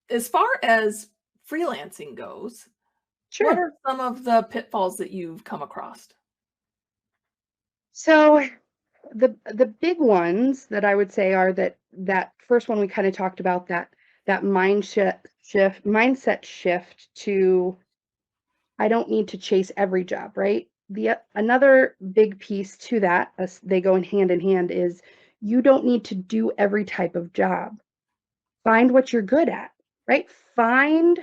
as far as freelancing goes, what Sure. are some of the pitfalls that you've come across? So the big ones that I would say are that first one we kind of talked about, that mindset shift to I don't need to chase every job, right? Another big piece to that, as they go in hand, is you don't need to do every type of job. Find what you're good at, right? Find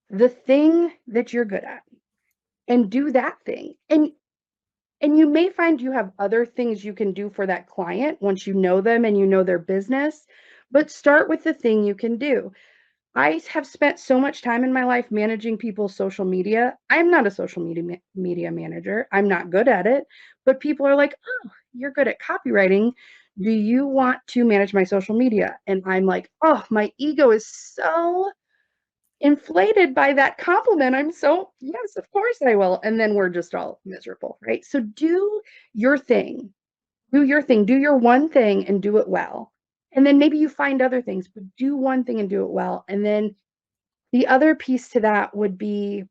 the thing that you're good at and do that thing. And you may find you have other things you can do for that client once you know them and you know their business, but start with the thing you can do. I have spent so much time in my life managing people's social media. I'm not a social media manager. I'm not good at it, but people are like, "Oh, you're good at copywriting. Do you want to manage my social media?" And I'm like, "Oh, my ego is so inflated by that compliment. I'm so, yes, of course I will." And then we're just all miserable, right? So do your thing. Do your thing. Do your one thing and do it well. And then maybe you find other things, but do one thing and do it well. And then the other piece to that would be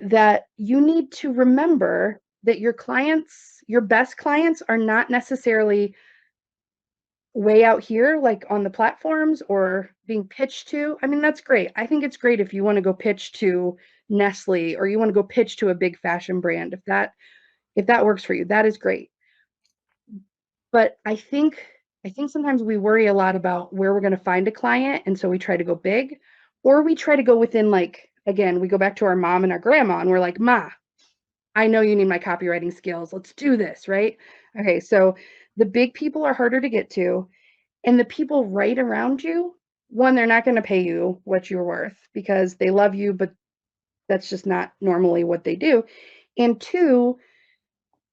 that you need to remember that your clients, your best clients, are not necessarily way out here, like on the platforms or being pitched to. I mean, that's great. I think it's great if you want to go pitch to Nestle or you want to go pitch to a big fashion brand. If that works for you, that is great. But I think sometimes we worry a lot about where we're going to find a client, and so we try to go big, or we try to go within, like, again, we go back to our mom and our grandma and we're like, "Ma, I know you need my copywriting skills. Let's do this," right? Okay, so the big people are harder to get to, and the people right around you, one, they're not going to pay you what you're worth because they love you, but that's just not normally what they do. And two,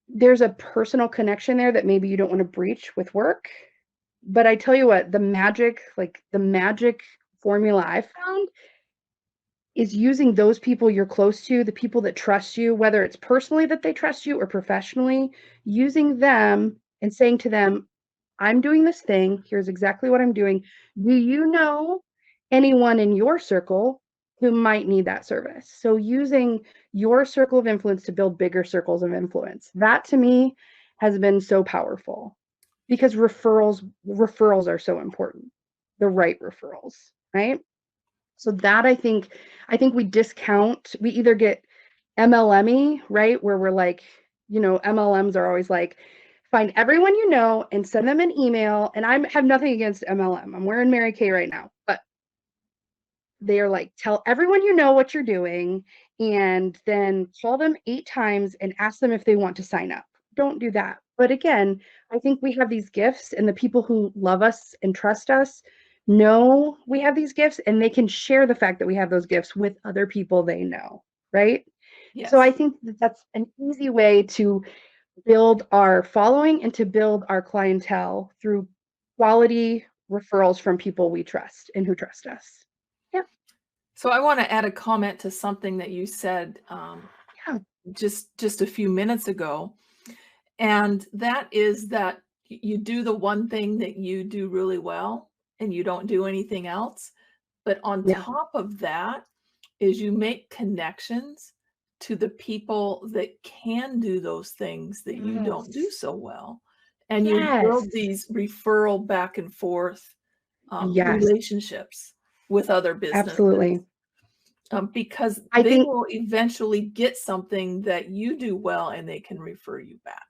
there's a personal connection there that maybe you don't want to breach with work. But I tell you what, the magic formula I found is using those people you're close to, the people that trust you, whether it's personally that they trust you or professionally, using them and saying to them, "I'm doing this thing. Here's exactly what I'm doing. Do you know anyone in your circle who might need that service?" So using your circle of influence to build bigger circles of influence. That to me has been so powerful because referrals are so important. The right referrals, right? So that I think we either get MLM-y, right? Where we're like, MLMs are always like, find everyone you know and send them an email. And I have nothing against MLM. I'm wearing Mary Kay right now, but they are like, tell everyone you know what you're doing and then call them 8 times and ask them if they want to sign up. Don't do that. But again, I think we have these gifts, and the people who love us and trust us know we have these gifts, and they can share the fact that we have those gifts with other people they know, right? So I Yes. think that that's an easy way to build our following and to build our clientele through quality referrals from people we trust and who trust us. Yeah. So I want to add a comment to something that you said Yeah. just a few minutes ago, and that is that you do the one thing that you do really well, and you don't do anything else. But on Yeah. top of that is you make connections to the people that can do those things that you don't do Yes. so well, and you Yes. build these referral back and forth Yes. relationships with other businesses, Absolutely. because I they think will eventually get something that you do well and they can refer you back.